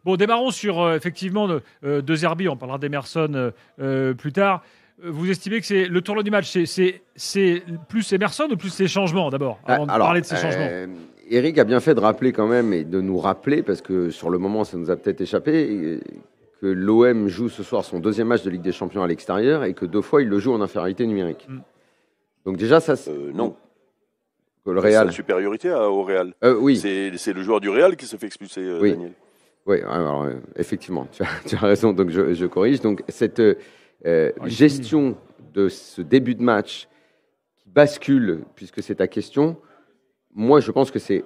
Bon, démarrons sur effectivement De Zerbi. On parlera d'Emerson plus tard. Vous estimez que c'est le tournoi du match, c'est plus Emerson ou plus ses changements d'abord, avant de parler de ses changements? Eric a bien fait de rappeler quand même et de nous rappeler, parce que sur le moment ça nous a peut-être échappé, que l'OM joue ce soir son deuxième match de Ligue des Champions à l'extérieur et que 2 fois il le joue en infériorité numérique. Donc déjà ça... non. Que le Real... C'est la supériorité au Real. Oui. C'est le joueur du Real qui se fait expulser, oui. Daniel. Oui, alors, effectivement, tu as raison, donc je corrige. Donc cette gestion de ce début de match qui bascule, puisque c'est ta question, moi je pense que c'est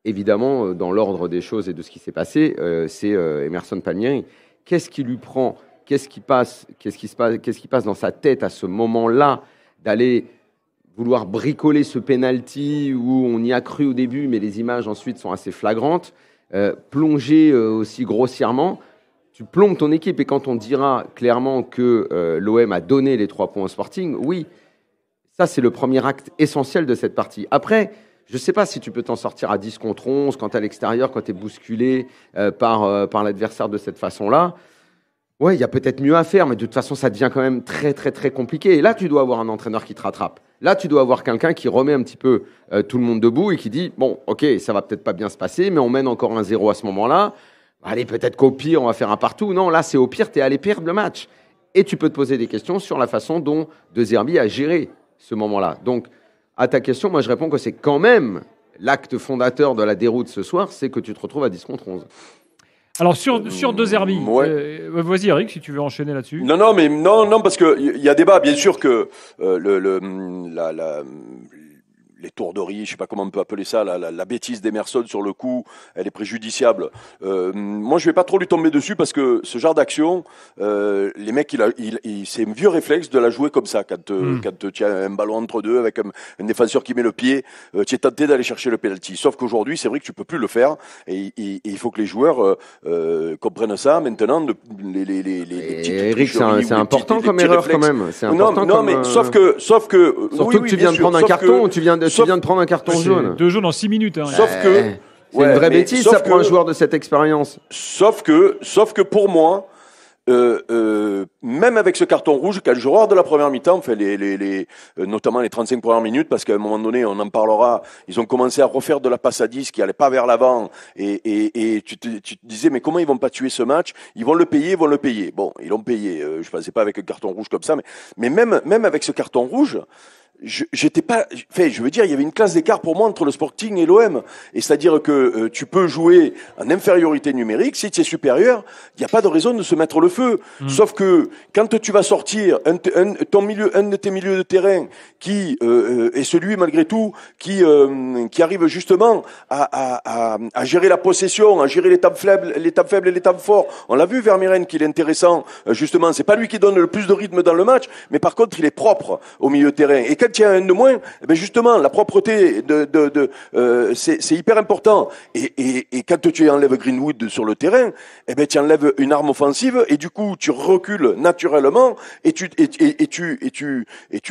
évidemment dans l'ordre des choses et de ce qui s'est passé, c'est Emerson Palmieri. Qu'est-ce qui lui prend? Qu'est-ce qui se passe dans sa tête à ce moment-là d'aller vouloir bricoler ce penalty où on y a cru au début, mais les images ensuite sont assez flagrantes, plonger aussi grossièrement, tu plombes ton équipe. Et quand on dira clairement que l'OM a donné les 3 points au Sporting, oui, ça c'est le premier acte essentiel de cette partie. Après, je ne sais pas si tu peux t'en sortir à 10 contre 11, quand tu es à l'extérieur, quand tu es bousculé par l'adversaire de cette façon-là. Ouais, il y a peut-être mieux à faire, mais de toute façon, ça devient quand même très, très, très compliqué. Et là, tu dois avoir un entraîneur qui te rattrape. Là, tu dois avoir quelqu'un qui remet un petit peu tout le monde debout et qui dit « Bon, ok, ça va peut-être pas bien se passer, mais on mène encore 1-0 à ce moment-là. Allez, peut-être qu'au pire, on va faire un partout. » Non, là, c'est au pire, tu es allé perdre le match. Et tu peux te poser des questions sur la façon dont De Zerbi a géré ce moment-là. Donc, à ta question, moi, je réponds que c'est quand même l'acte fondateur de la déroute ce soir, c'est que tu te retrouves à 10 contre 11. Alors, sur De Zerbi, vas-y Eric, si tu veux enchaîner là-dessus. Non, parce qu'il y a débat. Bien sûr que l'étourderie, je ne sais pas comment on peut appeler ça, la bêtise d'Emerson sur le coup, elle est préjudiciable. Moi, je ne vais pas trop lui tomber dessus parce que ce genre d'action, les mecs, c'est un vieux réflexe de la jouer comme ça. Quand tu as un ballon entre deux avec un défenseur qui met le pied, tu es tenté d'aller chercher le penalty. Sauf qu'aujourd'hui, c'est vrai que tu ne peux plus le faire et il faut que les joueurs comprennent ça maintenant. Eric, c'est important comme erreur quand même. C'est important mais sauf que surtout que tu viens de prendre un carton, tu viens de prendre un carton jaune. 2 jaunes en 6 minutes. Hein. Sauf que c'est une vraie bêtise, ça, pour un joueur de cette expérience. Sauf que pour moi, même avec ce carton rouge, quand le joueur de la première mi-temps, enfin notamment les 35 premières minutes, parce qu'à un moment donné, on en parlera, ils ont commencé à refaire de la passe à 10 qui allait pas vers l'avant, et tu te disais, mais comment ils vont pas tuer ce match? Ils vont le payer. Bon, ils l'ont payé. Je pensais pas avec un carton rouge comme ça, mais même avec ce carton rouge, j'étais pas, je veux dire, il y avait une classe d'écart pour moi entre le Sporting et l'OM. Et c'est-à-dire que tu peux jouer en infériorité numérique, si tu es supérieur, il n'y a pas de raison de se mettre le feu. Sauf que quand tu vas sortir un de tes milieux de terrain qui est celui malgré tout qui arrive justement à gérer la possession, à gérer les temps faibles et les temps forts. On l'a vu Vermeeren qu'il est intéressant. Justement, c'est pas lui qui donne le plus de rythme dans le match, mais par contre il est propre au milieu de terrain. Et quand il y a un de moins, justement, la propreté c'est hyper important. Et quand tu enlèves Greenwood sur le terrain, tu enlèves une arme offensive et du coup tu recules naturellement et tu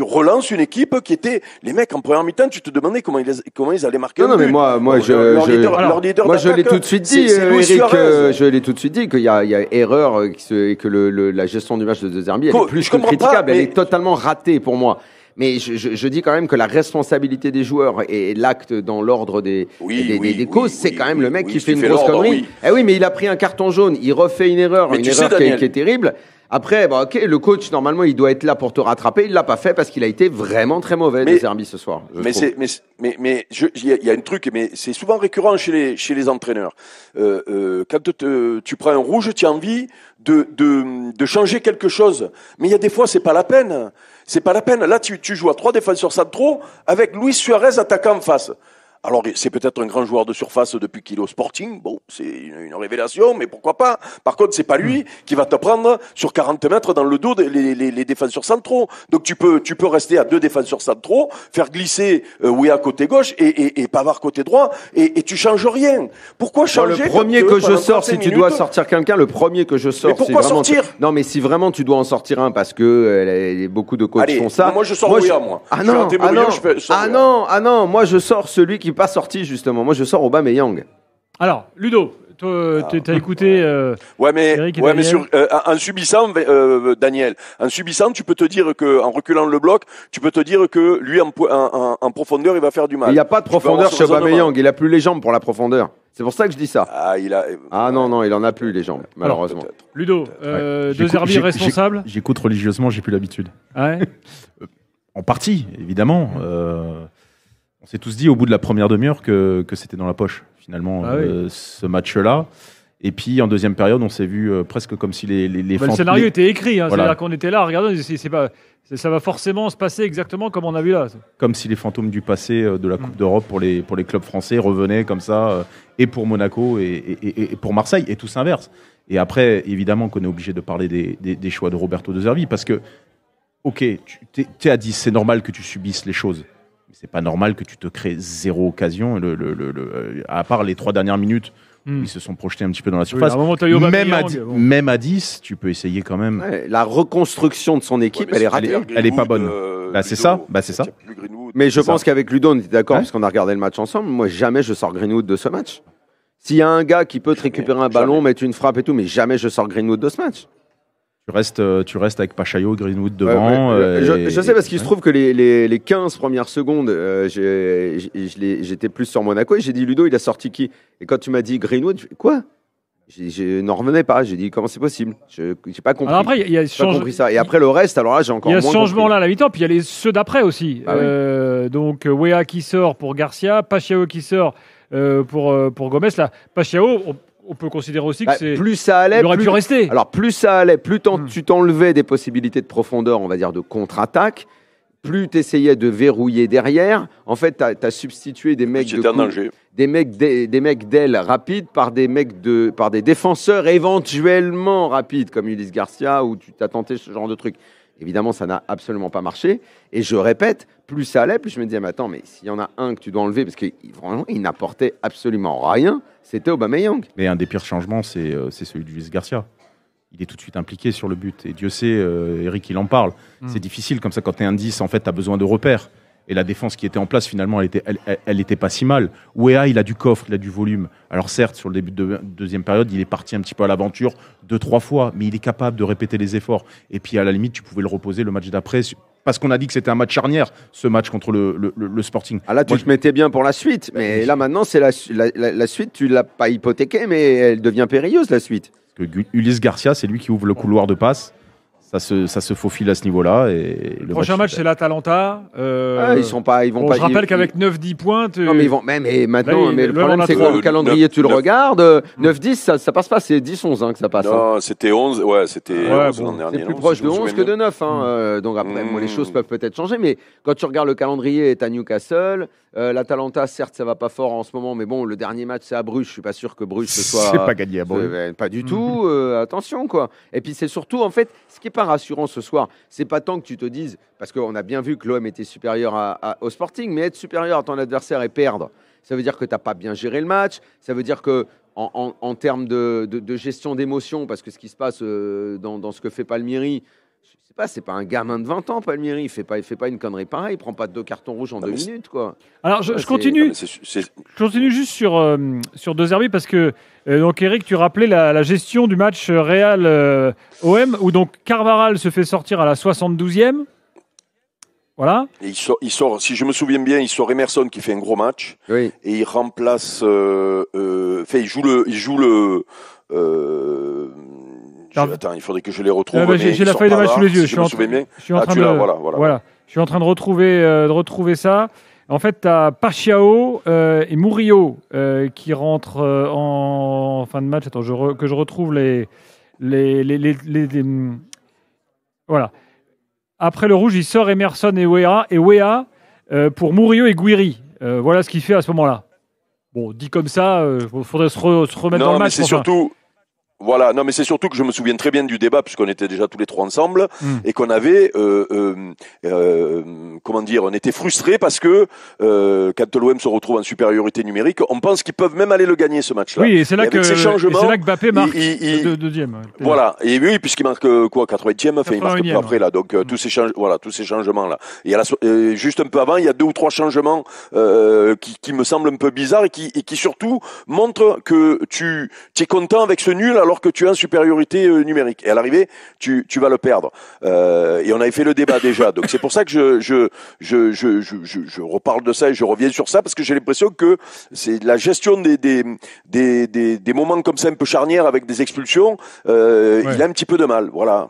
relances une équipe qui était les mecs en première mi-temps. Tu te demandais comment ils allaient marquer. Non, mais moi je l'ai tout de suite dit, Eric. Je l'ai tout de suite dit qu'il y a erreur et que la gestion du match de Zerbi elle est plus que critiquable. Elle est totalement ratée pour moi. Mais je dis quand même que la responsabilité des joueurs et l'acte dans l'ordre des causes, c'est quand même le mec qui fait une grosse connerie. Eh oui, mais il a pris un carton jaune, il refait une erreur qui est terrible. Après, ok, le coach, normalement, il doit être là pour te rattraper. Il l'a pas fait parce qu'il a été vraiment très mauvais, De Zerbi, ce soir. Il y a un truc, mais c'est souvent récurrent chez les entraîneurs. Quand tu prends un rouge, tu as envie de changer quelque chose. Mais il y a des fois, c'est pas la peine. C'est pas la peine. Là, tu joues à 3 défenseurs centraux avec Luis Suarez attaquant en face. Alors, c'est peut-être un grand joueur de surface depuis qu'il est au Sporting. Bon, c'est une révélation, mais pourquoi pas. Par contre, c'est pas lui qui va te prendre sur 40 mètres dans le dos les défenseurs centraux. Donc, tu peux rester à 2 défenseurs centraux, faire glisser Ouéa côté gauche et Pavard côté droit, et tu changes rien. Pourquoi changer? Le premier que je sors, si tu dois sortir quelqu'un, le premier que je sors, mais pourquoi sortir? Non, mais si vraiment tu dois en sortir un, parce que beaucoup de coachs font ça. Moi, je sors Ouéa, moi. Ah non, moi je sors celui qui n'est pas sorti, justement. Moi je sors Aubameyang. Alors, Ludo, toi, t'as écouté. Eric et mais en subissant, Daniel, tu peux te dire que, en reculant le bloc, tu peux te dire que lui, en profondeur, il va faire du mal. Il n'y a pas de profondeur chez Aubameyang. Il a plus les jambes pour la profondeur. C'est pour ça que je dis ça. Non, il en a plus les jambes, malheureusement. Alors, Ludo, De Zerbi responsable. J'écoute religieusement, j'ai plus l'habitude. Ouais. En partie, évidemment. On s'est tous dit au bout de la première demi-heure que c'était dans la poche, finalement, ce match-là. Et puis, en deuxième période, on s'est vu presque comme si les le scénario était écrit. Voilà. C'est-à-dire qu'on était là, regardez, ça va forcément se passer exactement comme on a vu là. Comme si les fantômes du passé de la Coupe d'Europe pour les clubs français revenaient comme ça, et pour Monaco et pour Marseille, et tout s'inverse. Et après, évidemment qu'on est obligé de parler des choix de Roberto De Zerbi, parce que, ok, t'es à 10, c'est normal que tu subisses les choses. C'est pas normal que tu te crées zéro occasion, à part les 3 dernières minutes où ils se sont projetés un petit peu dans la surface. Même à 10, tu peux essayer quand même. Ouais, la reconstruction de son équipe, elle est ratée. Elle est pas bonne. C'est ça. Mais je pense qu'avec Ludo, on était d'accord, parce qu'on a regardé le match ensemble. Moi, jamais je sors Greenwood de ce match. S'il y a un gars qui peut te récupérer un ballon, mettre une frappe et tout, mais jamais je sors Greenwood de ce match. Tu restes avec Pachayo, Greenwood devant. Je sais parce qu'il se trouve que les 15 premières secondes, j'étais plus sur Monaco et j'ai dit Ludo, il a sorti qui? Et quand tu m'as dit Greenwood, quoi? Je n'en revenais pas. J'ai dit comment c'est possible? J'ai pas compris. Alors après, il y a pas compris ça. Et après le reste, alors là, j'ai encore moins compris. Il y a ce changement là à la mi-temps, puis il y a ceux d'après aussi. Donc Weah qui sort pour Garcia, Pachayo qui sort pour Gomez. Là, Pachayo. On peut considérer aussi que plus ça allait, il aurait pu rester. Alors plus ça allait, plus tu t'enlevais des possibilités de profondeur, on va dire de contre-attaque, plus tu essayais de verrouiller derrière. En fait, tu as substitué des mecs des mecs d'aile rapides par des défenseurs éventuellement rapides comme Ulysse Garcia, où tu t'as tenté ce genre de truc. Évidemment, ça n'a absolument pas marché. Et je répète, plus ça allait, plus je me disais, mais attends, mais s'il y en a un que tu dois enlever, parce qu'il n'apportait absolument rien, c'était Aubameyang. Mais un des pires changements, c'est celui d'Ulysse Garcia. Il est tout de suite impliqué sur le but. Et Dieu sait, Eric, il en parle. C'est difficile, comme ça, quand tu es un 10, en fait, tu as besoin de repères. Et la défense qui était en place, finalement, elle était pas si mal. Weah, il a du coffre, il a du volume. Alors certes, sur le début de deuxième période, il est parti un petit peu à l'aventure 2-3 fois, mais il est capable de répéter les efforts. Et puis à la limite, tu pouvais le reposer le match d'après, parce qu'on a dit que c'était un match charnière, ce match contre le Sporting. Ah là, tu te mettais bien pour la suite, mais là maintenant, c'est la suite, tu l'as pas hypothéquée, mais elle devient périlleuse, la suite. Parce que Ulysse Garcia, c'est lui qui ouvre le couloir de passe. Ça se faufile à ce niveau-là. Et le prochain match, c'est l'Atalanta. Ils vont pas. Je rappelle qu'avec 9-10 points. Non, mais ils vont. Mais maintenant, le problème, c'est que le calendrier, tu le regardes. 9-10, ça passe pas. C'est 10-11 que ça passe. Non, c'était 11. Ouais, c'était 11 l'an dernier. C'est plus proche de 11 que de 9. Donc après, les choses peuvent peut-être changer. Mais quand tu regardes le calendrier, tu as Newcastle. L'Atalanta, certes, ça va pas fort en ce moment. Mais bon, le dernier match, c'est à Bruges. Je suis pas sûr que Bruges ce soit. C'est pas gagné à Bruges. Pas du tout. Attention, quoi. Et puis, c'est surtout, en fait, ce qui est pas rassurant ce soir, c'est pas tant que tu te dises, parce qu'on a bien vu que l'OM était supérieur au Sporting, mais être supérieur à ton adversaire et perdre, ça veut dire que tu n'as pas bien géré le match, ça veut dire que en termes de gestion d'émotion, parce que ce qui se passe dans ce que fait Palmieri, je sais pas, c'est pas un gamin de 20 ans, Palmieri, il fait pas une connerie pareille, il prend pas 2 cartons rouges en 2 minutes, quoi. Alors je continue juste sur De Zerbi, parce que donc Eric, tu rappelais la gestion du match Real OM, où donc Carvajal se fait sortir à la 72e. Voilà. Et il sort, si je me souviens bien, il sort Emerson qui fait un gros match. Oui. Et il remplace. Il joue le. Attends, il faudrait que je les retrouve. J'ai la feuille de match sous les yeux. Je suis en train de retrouver ça. En fait, tu as Pachiao et Murillo qui rentrent en fin de match. Attends, que je retrouve les voilà. Après le rouge, il sort Emerson et Weah pour Murillo et Guiri. Voilà ce qu'il fait à ce moment-là. Bon, dit comme ça, il faudrait se remettre dans le match. Mais c'est surtout. Voilà, non mais c'est surtout que je me souviens très bien du débat puisqu'on était déjà tous les trois ensemble et qu'on avait, comment dire, on était frustrés parce que quand l'OM se retrouve en supériorité numérique, on pense qu'ils peuvent même aller le gagner ce match-là. Oui, et c'est là que Mbappé marque le deuxième. Voilà, et oui, puisqu'il marque 80e, enfin il marque peu après là, donc tous ces changements là. Et juste un peu avant, il y a 2 ou 3 changements qui me semblent un peu bizarres et qui surtout montrent que tu es content avec ce nul alors que tu es en supériorité numérique. Et à l'arrivée, tu vas le perdre. Et on avait fait le débat déjà. Donc c'est pour ça que je reparle de ça et je reviens sur ça parce que j'ai l'impression que c'est la gestion des moments comme ça un peu charnières avec des expulsions. Il a un petit peu de mal. Voilà.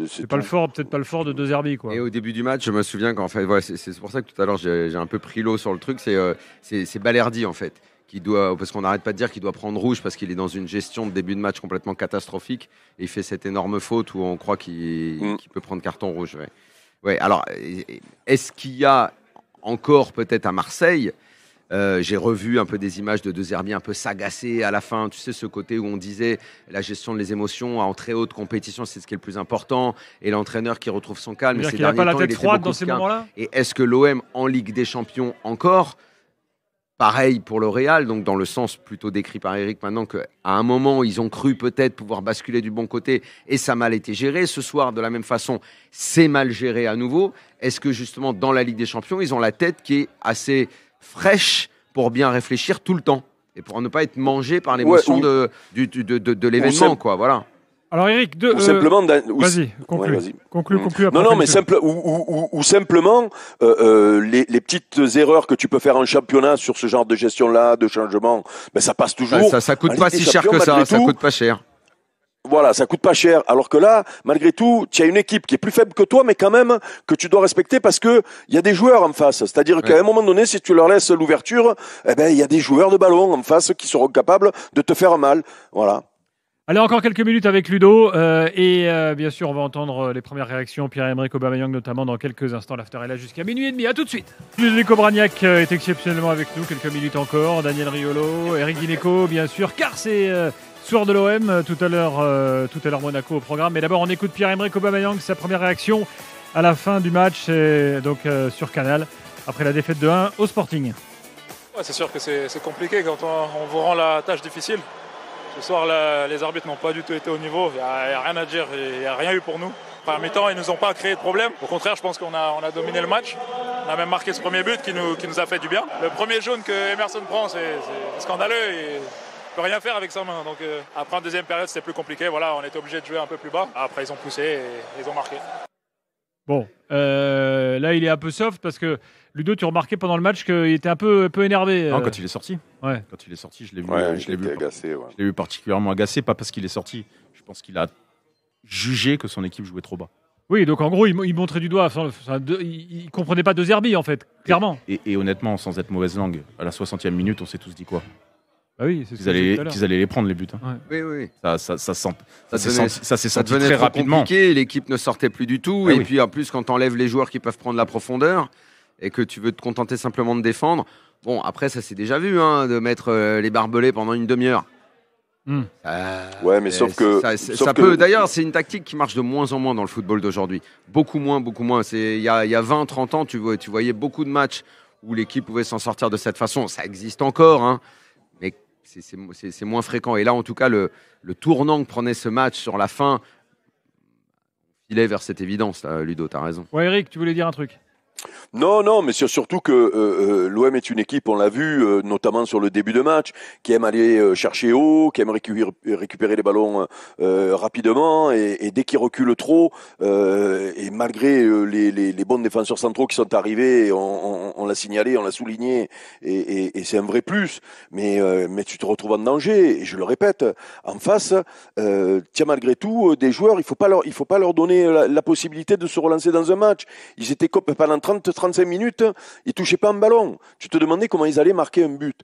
C'est pas le fort, peut-être pas le fort de De Zerbi, quoi. Et au début du match, je me souviens qu'en fait, c'est pour ça que tout à l'heure j'ai un peu pris l'eau sur le truc. C'est Balerdi en fait. Parce qu'on n'arrête pas de dire qu'il doit prendre rouge parce qu'il est dans une gestion de début de match complètement catastrophique et il fait cette énorme faute où on croit qu'il peut prendre carton rouge. Ouais, alors, est-ce qu'il y a encore peut-être à Marseille, j'ai revu un peu des images de De Zerbi un peu s'agacer à la fin, tu sais, ce côté où on disait la gestion des émotions en très haute compétition, c'est ce qui est le plus important, et l'entraîneur qui retrouve son calme. Il n'a pas la tête froide dans ces moments-là. Et est-ce que l'OM en Ligue des Champions encore? Pareil pour le Real, donc dans le sens plutôt décrit par Eric maintenant qu'à un moment, ils ont cru peut-être pouvoir basculer du bon côté et ça a mal été géré. Ce soir, de la même façon, c'est mal géré à nouveau. Est-ce que justement, dans la Ligue des Champions, ils ont la tête qui est assez fraîche pour bien réfléchir tout le temps et pour ne pas être mangé par l'émotion de l'événement, quoi, voilà. Alors Eric, vas-y, conclue. Non, mais simplement les petites erreurs que tu peux faire en championnat sur ce genre de gestion-là, de changement, ben ça passe toujours. Ça coûte pas si cher que ça. Ça coûte pas cher. Voilà, ça coûte pas cher. Alors que là, malgré tout, tu as une équipe qui est plus faible que toi, mais quand même que tu dois respecter parce que il y a des joueurs en face. C'est-à-dire qu'à un moment donné, si tu leur laisses l'ouverture, eh ben il y a des joueurs de ballon en face qui seront capables de te faire mal. Voilà. Allez, encore quelques minutes avec Ludo et bien sûr on va entendre les premières réactions Pierre-Emerick Aubameyang notamment dans quelques instants. L'after est là jusqu'à 12h30, à tout de suite. Ludovic Bragnac est exceptionnellement avec nous, quelques minutes encore. Daniel Riolo, Eric Dimeco bien sûr, car c'est soir de l'OM, tout à l'heure Monaco au programme. Mais d'abord on écoute Pierre-Emerick Aubameyang, sa première réaction à la fin du match donc sur Canal après la défaite de 1 au Sporting. Ouais, c'est sûr que c'est compliqué quand on vous rend la tâche difficile. Ce soir, les arbitres n'ont pas du tout été au niveau. Il n'y a rien à dire, il n'y a rien eu pour nous. Première mi-temps, ils ne nous ont pas créé de problème. Au contraire, je pense qu'on a dominé le match. On a même marqué ce premier but qui nous a fait du bien. Le premier jaune que Emerson prend, c'est scandaleux. Il ne peut rien faire avec sa main. Donc, après, en deuxième période, c'était plus compliqué. Voilà, on était obligé de jouer un peu plus bas. Après, ils ont poussé et ils ont marqué. Bon, là, il est un peu soft parce que Ludo, tu remarquais pendant le match qu'il était un peu énervé. Non, quand il est sorti. Ouais. Quand il est sorti, je l'ai vu, agacé. Je l'ai vu particulièrement agacé, pas parce qu'il est sorti. Je pense qu'il a jugé que son équipe jouait trop bas. Oui, donc en gros, il montrait du doigt. Il comprenait pas De Zerbi, en fait, clairement. Et honnêtement, sans être mauvaise langue, à la 60e minute, on s'est tous dit quoi? Bah oui, c'est qu'ils allaient les prendre les buts. Hein. Ouais. Oui. Ça s'est senti très rapidement. Compliqué, l'équipe ne sortait plus du tout. Et puis en plus, quand tu enlèves les joueurs qui peuvent prendre la profondeur et que tu veux te contenter simplement de défendre, bon, après, ça s'est déjà vu, de mettre les barbelés pendant une demi-heure. Ouais, mais sauf que d'ailleurs, c'est une tactique qui marche de moins en moins dans le football d'aujourd'hui. Beaucoup moins. Il y a 20-30 ans, tu voyais beaucoup de matchs où l'équipe pouvait s'en sortir de cette façon. Ça existe encore, mais c'est moins fréquent. Et là, en tout cas, le tournant que prenait ce match sur la fin filait vers cette évidence. Là, Ludo, tu as raison. Ouais, Eric, tu voulais dire un truc? Non, mais surtout que l'OM est une équipe, on l'a vu, notamment sur le début de match, qui aime aller chercher haut, qui aime récupérer les ballons rapidement, et dès qu'ils reculent trop, et malgré les bons défenseurs centraux qui sont arrivés, on l'a signalé, on l'a souligné, et c'est un vrai plus, mais tu te retrouves en danger, et je le répète, en face, tiens, malgré tout, des joueurs, il faut pas leur donner la possibilité de se relancer dans un match. Ils étaient pendant 30-35 minutes, ils touchaient pas un ballon. Tu te demandais comment ils allaient marquer un but.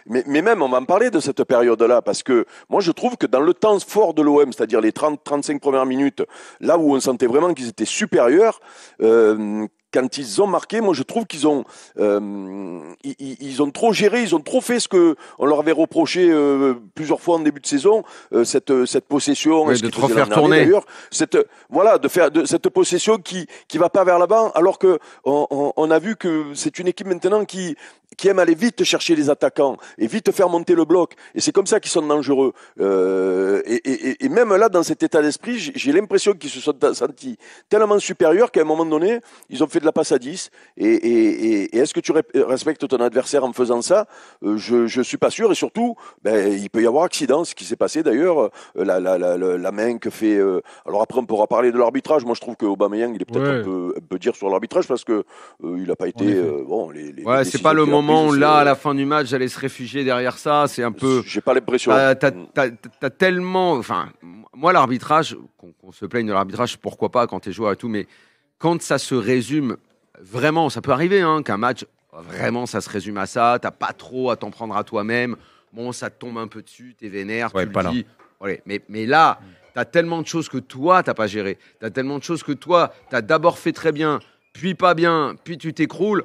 Mais même, on va en parler de cette période-là, parce que moi, je trouve que dans le temps fort de l'OM, c'est-à-dire les 30-35 premières minutes, là où on sentait vraiment qu'ils étaient supérieurs, quand ils ont marqué, moi je trouve qu'ils ont, ils ont trop géré, ils ont trop fait ce que on leur avait reproché plusieurs fois en début de saison, cette possession, de trop faire tourner. D'ailleurs, de faire cette possession qui va pas vers l'avant, alors que on a vu que c'est une équipe maintenant qui aime aller vite chercher les attaquants et vite faire monter le bloc. Et c'est comme ça qu'ils sont dangereux. Et même là, dans cet état d'esprit, j'ai l'impression qu'ils se sont sentis tellement supérieurs qu'à un moment donné, ils ont fait de la passe à 10. Et est-ce que tu respectes ton adversaire en faisant ça? Je suis pas sûr. Et surtout, il peut y avoir accident. Ce qui s'est passé d'ailleurs, la main que fait... alors après, on pourra parler de l'arbitrage. Moi, je trouve que Aubameyang, il est peut-être un peu dur sur l'arbitrage parce que il n'a pas été... c'est pas le moment où là, à la fin du match, j'allais se réfugier derrière ça. C'est un peu... J'ai pas l'impression. T'as tellement... Enfin, moi, l'arbitrage, qu'on se plaigne de l'arbitrage, pourquoi pas quand t'es joueur et tout, mais quand ça se résume, vraiment, ça peut arriver qu'un match, vraiment, ça se résume à ça, t'as pas trop à t'en prendre à toi-même, bon, ça te tombe un peu dessus, t'es vénère, tu le dis. Ouais, mais là, t'as tellement de choses que toi, t'as pas géré, t'as tellement de choses que toi, t'as d'abord fait très bien, puis pas bien, puis tu t'écroules.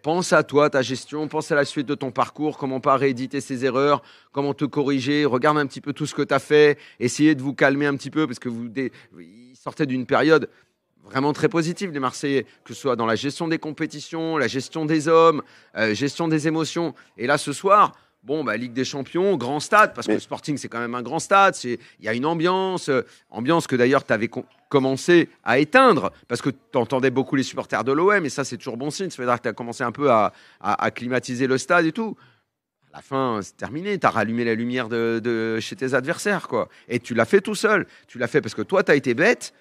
Pense à toi, ta gestion, pense à la suite de ton parcours, comment pas rééditer ses erreurs, comment te corriger, regarde un petit peu tout ce que tu as fait, essayez de vous calmer un petit peu, parce que ils sortaient d'une période vraiment très positive, les Marseillais, que ce soit dans la gestion des compétitions, la gestion des hommes, gestion des émotions. Et là, ce soir... Ligue des Champions, grand stade, parce que le Sporting, c'est quand même un grand stade. Il y a une ambiance que d'ailleurs, tu avais commencé à éteindre, parce que tu entendais beaucoup les supporters de l'OM, et ça, c'est toujours bon signe. Ça veut dire que tu as commencé un peu à climatiser le stade et tout. À la fin, c'est terminé. Tu as rallumé la lumière de chez tes adversaires, quoi. Et tu l'as fait tout seul. Tu l'as fait parce que toi, tu as été bête,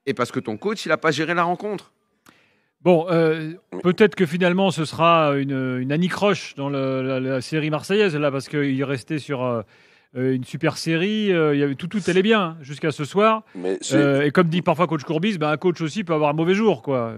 et parce que ton coach, il n'a pas géré la rencontre. Bon, peut-être que finalement ce sera une anicroche dans la série marseillaise, là, parce qu'il restait sur une super série, il y avait tout allait bien jusqu'à ce soir. Et comme dit parfois coach Courbis, un coach aussi peut avoir un mauvais jour, quoi.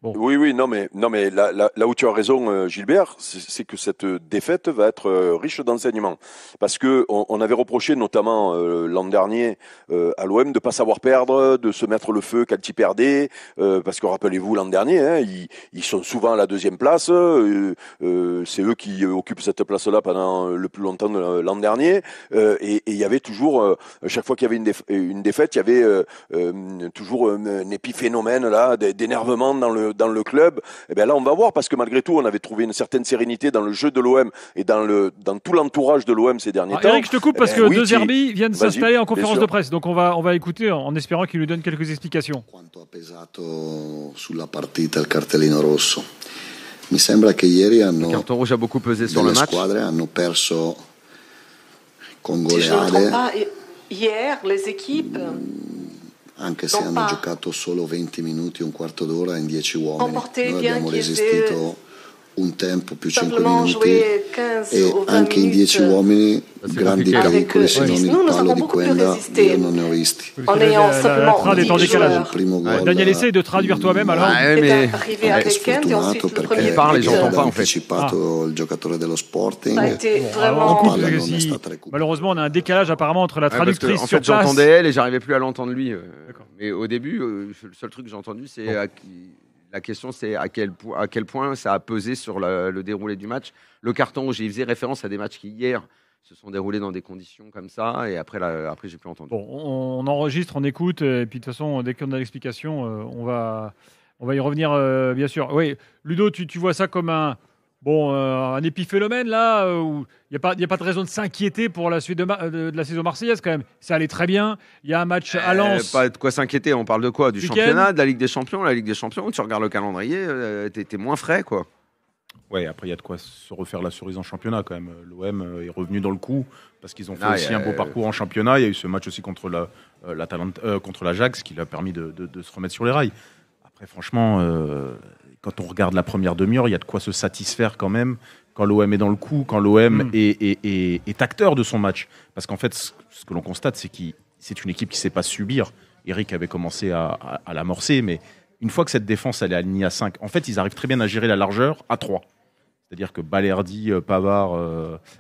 Bon. Oui, non mais là où tu as raison, Gilbert, c'est que cette défaite va être riche d'enseignements, parce que on avait reproché notamment l'an dernier à l'OM de pas savoir perdre, de se mettre le feu quand ils perdaient, parce que rappelez-vous l'an dernier, ils sont souvent à la deuxième place, c'est eux qui occupent cette place-là pendant le plus longtemps de l'an dernier, et il y avait toujours chaque fois qu'il y avait une défaite, il y avait toujours un épiphénomène là d'énervement dans le club. Et bien là, on va voir, parce que malgré tout, on avait trouvé une certaine sérénité dans le jeu de l'OM et dans tout l'entourage de l'OM ces derniers temps. Eric, je te coupe parce que De Zerbi vient de s'installer en conférence de presse. Donc on va écouter en espérant qu'il nous donne quelques explications. Quanto ha pesato sulla partita il cartellino rosso. Mi sembra che ieri le carton rouge a beaucoup pesé sur le match. Le squadre hanno perso con goleade. Si je ne me trompe pas, hier, les équipes anche se hanno giocato solo 20 minuti, un quarto d'ora in 10 uomini. Noi abbiamo resistito un tempo più 5 minuti e anche in 10 uomini grandi pericoli, se non il palo di Quenda io non ne ho visti. Daniel, essaye de traduire toi-même alors. Mais sfortunato perché parle, j'entends pas en fait. anticipato il giocatore dello Sporting. Malheureusement, on a un décalage apparemment entre la traductrice en fait, j'entendais elle et j'arrivais plus à l'entendre lui. Mais au début, le seul truc que j'ai entendu, c'est la question, c'est à quel point ça a pesé sur le déroulé du match. Le carton rouge, il faisait référence à des matchs qui, hier, se sont déroulés dans des conditions comme ça. Et après j'ai plus entendu. Bon, on enregistre, on écoute. Et puis, de toute façon, dès qu'on a l'explication, on va y revenir, bien sûr. Oui, Ludo, tu vois ça comme un épiphénomène, là, où il n'y a pas de raison de s'inquiéter pour la suite de la saison marseillaise, quand même. Ça allait très bien. Il y a un match à Lens. Pas de quoi s'inquiéter. On parle de quoi? Du championnat, de la Ligue des Champions. La Ligue des Champions, tu regardes le calendrier, t'es moins frais, quoi. Ouais, après, il y a de quoi se refaire la cerise en championnat, quand même. L'OM est revenu dans le coup, parce qu'ils ont fait aussi un beau parcours en championnat. Il y a eu ce match aussi contre l'Ajax, qui lui a permis de se remettre sur les rails. Après, franchement... quand on regarde la première demi-heure, il y a de quoi se satisfaire quand même quand l'OM est dans le coup, quand l'OM est acteur de son match. Parce qu'en fait, ce que l'on constate, c'est que c'est une équipe qui ne sait pas subir. Eric avait commencé à l'amorcer, mais une fois que cette défense elle est alignée à 5, en fait, ils arrivent très bien à gérer la largeur à 3. C'est-à-dire que Balerdi, Pavard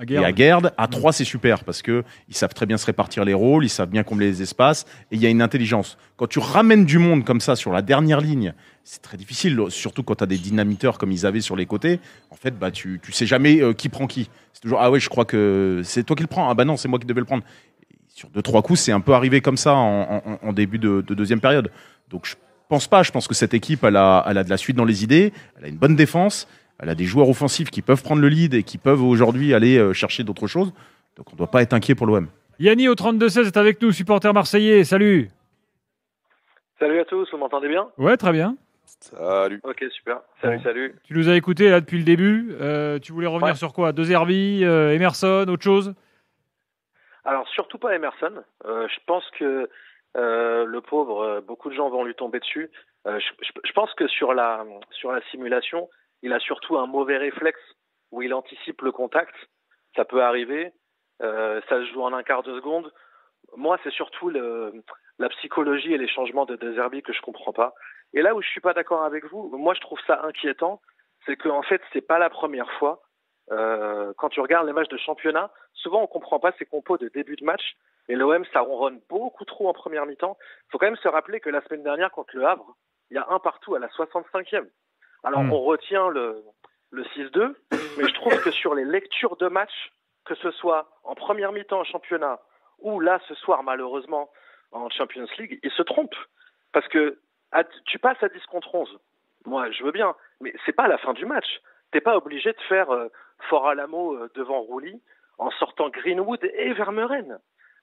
et Aguerd, à 3, c'est super parce qu'ils savent très bien se répartir les rôles, ils savent bien combler les espaces et il y a une intelligence. Quand tu ramènes du monde comme ça sur la dernière ligne, c'est très difficile, surtout quand tu as des dynamiteurs comme ils avaient sur les côtés. En fait, tu sais jamais qui prend qui. C'est toujours, ah ouais, je crois que c'est toi qui le prends. Ah bah non, c'est moi qui devais le prendre. Et sur 2-3 coups, c'est un peu arrivé comme ça en début de deuxième période. Donc je pense pas. Je pense que cette équipe, elle a de la suite dans les idées, elle a une bonne défense. Elle a des joueurs offensifs qui peuvent prendre le lead et qui peuvent aujourd'hui aller chercher d'autres choses. Donc on ne doit pas être inquiet pour l'OM. Yanni au 32-16 est avec nous, supporter marseillais. Salut. Salut à tous, vous m'entendez bien? Ouais, très bien. Salut. Ok, super. Salut, salut. Tu nous as écoutés là depuis le début. Tu voulais revenir sur quoi? De Zerbi, Emerson, autre chose? Alors surtout pas Emerson. Je pense que le pauvre, beaucoup de gens vont lui tomber dessus. Je pense que sur la simulation, il a surtout un mauvais réflexe où il anticipe le contact. Ça peut arriver. Ça se joue en un quart de seconde. Moi, c'est surtout la psychologie et les changements de Zerbi que je comprends pas. Et là où je suis pas d'accord avec vous, moi je trouve ça inquiétant, c'est qu'en fait c'est pas la première fois. Quand tu regardes les matchs de championnat, souvent on comprend pas ces compos de début de match. Et l'OM, ça ronronne beaucoup trop en première mi-temps. Il faut quand même se rappeler que la semaine dernière contre le Havre, il y a un partout à la 65e. Alors on retient le 6-2, mais je trouve que sur les lectures de match, que ce soit en première mi-temps en championnat ou là ce soir malheureusement en Champions League, ils se trompent. Parce que tu passes à 10 contre 11. Moi, je veux bien, mais c'est pas la fin du match. T'es pas obligé de faire Fort Alamo devant Rouli en sortant Greenwood et Vermeuren.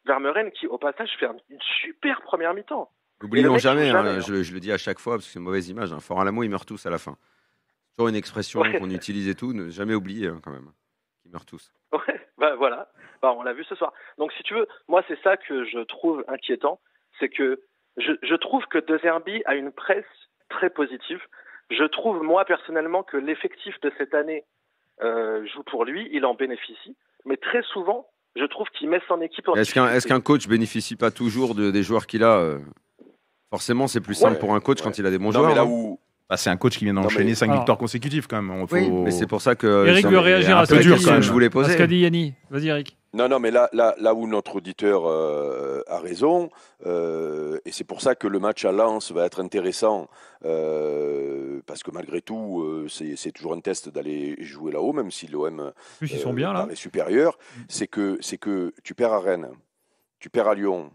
Vermeuren qui, au passage, fait une super première mi-temps. N'oublions jamais, je le dis à chaque fois parce que c'est une mauvaise image. Fort Alamo, ils meurent tous à la fin. C'est toujours une expression qu'on utilise et tout, ne jamais oublier quand même. Ils meurent tous. Ouais, voilà. On l'a vu ce soir. Donc si tu veux, moi c'est ça que je trouve inquiétant, c'est que je trouve que De Zerbi a une presse très positive. Je trouve, moi, personnellement, que l'effectif de cette année joue pour lui, il en bénéficie. Mais très souvent, je trouve qu'il met son équipe en difficulté. Est-ce qu'un coach bénéficie pas toujours des joueurs qu'il a Forcément, c'est plus simple pour un coach quand il a des bons joueurs. Mais là où... c'est un coach qui vient d'enchaîner 5 victoires consécutives quand même. Oui, mais c'est pour ça que... Eric veut réagir à ce que je voulais poser. Ce qu'a dit Yanni. Vas-y, Eric. Non, mais là où notre auditeur a raison, et c'est pour ça que le match à Lens va être intéressant, parce que malgré tout, c'est toujours un test d'aller jouer là-haut, même si l'OM ils sont bien, là. est supérieur. C'est que tu perds à Rennes, tu perds à Lyon,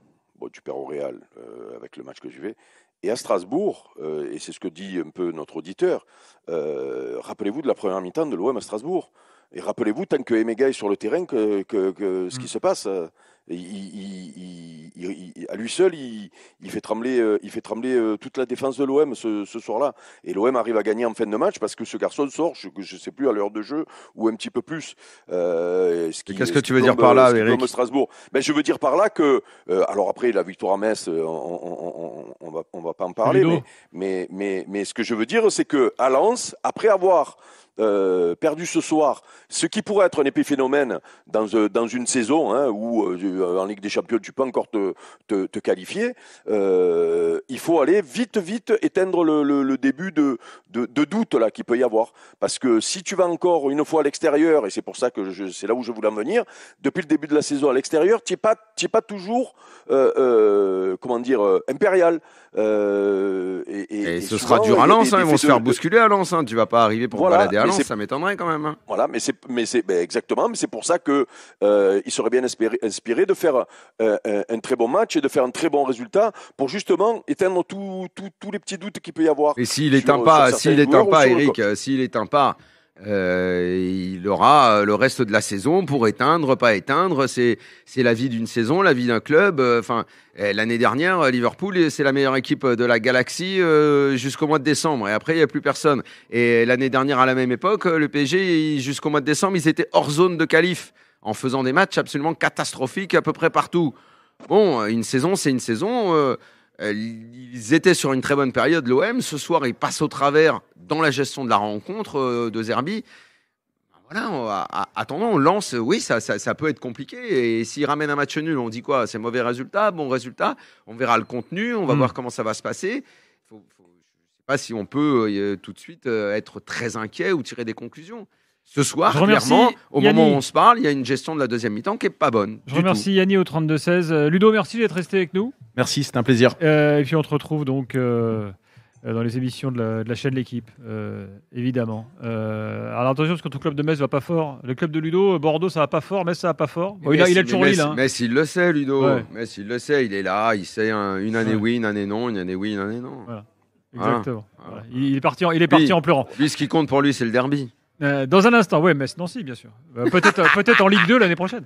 tu perds au Real avec le match que je vais, et à Strasbourg, et c'est ce que dit un peu notre auditeur, rappelez-vous de la première mi-temps de l'OM à Strasbourg. Et rappelez-vous, tant que Emega est sur le terrain, que ce qui se passe, à lui seul, il fait trembler toute la défense de l'OM ce soir-là. Et l'OM arrive à gagner en fin de match parce que ce garçon sort, je ne sais plus, à l'heure de jeu ou un petit peu plus. Qu'est-ce que tu veux dire par là, Eric? Strasbourg. Je veux dire par là que, alors après, la victoire à Metz, on va pas en parler, mais ce que je veux dire, c'est que à Lens, après avoir perdu ce soir, ce qui pourrait être un épiphénomène dans une saison où en Ligue des Champions tu peux encore te qualifier, il faut aller vite éteindre le début de doute là qu'il peut y avoir, parce que si tu vas encore une fois à l'extérieur, et c'est pour ça que c'est là où je voulais en venir, depuis le début de la saison à l'extérieur, tu n'es pas toujours impérial, et ce sera dur à Lens, ils vont se faire bousculer à Lens, tu vas pas arriver pour balader à Lens, ça m'étonnerait quand même. Voilà, exactement, mais c'est pour ça que il serait bien inspiré de faire un très bon match et de faire un très bon résultat pour justement éteindre tous les petits doutes qu'il peut y avoir. Et s'il éteint pas, Eric, s'il éteint pas, il aura le reste de la saison pour éteindre, pas éteindre. C'est la vie d'une saison, la vie d'un club. L'année dernière, Liverpool, c'est la meilleure équipe de la galaxie jusqu'au mois de décembre. Et après, il n'y a plus personne. Et l'année dernière, à la même époque, le PSG, jusqu'au mois de décembre, ils étaient hors zone de qualif en faisant des matchs absolument catastrophiques à peu près partout. Bon, une saison, c'est une saison. Ils étaient sur une très bonne période, l'OM. Ce soir, ils passent au travers dans la gestion de la rencontre de Zerbi. Voilà, attendons, on lance. Oui, ça peut être compliqué. Et s'ils ramènent un match nul, on dit quoi? C'est mauvais résultat, bon résultat. On verra le contenu, on va voir comment ça va se passer. Je ne sais pas si on peut tout de suite être très inquiet ou tirer des conclusions. Ce soir, Je remercie clairement, au Yanni. moment où on se parle, il y a une gestion de la deuxième mi-temps qui est pas bonne. Je remercie Yanni au 32-16. Ludo, merci d'être resté avec nous. Merci, c'est un plaisir. Et puis on te retrouve donc dans les émissions de la chaîne L'équipe, évidemment. Alors attention, parce que ton club de Metz va pas fort. Le club de Ludo, Bordeaux, ça va pas fort. Metz, ça va pas fort. Bon, il a toujours Lille. Hein. Metz, il le sait, Ludo. Ouais. Metz, il le sait. Il est là. Il sait une année oui, une année non. Une année oui, une année non. Voilà. Exactement. Voilà. Voilà. Il est parti en pleurant. Lui, ce qui compte pour lui, c'est le derby. Dans un instant, Metz, Nancy, bien sûr. Peut-être en Ligue 2 l'année prochaine.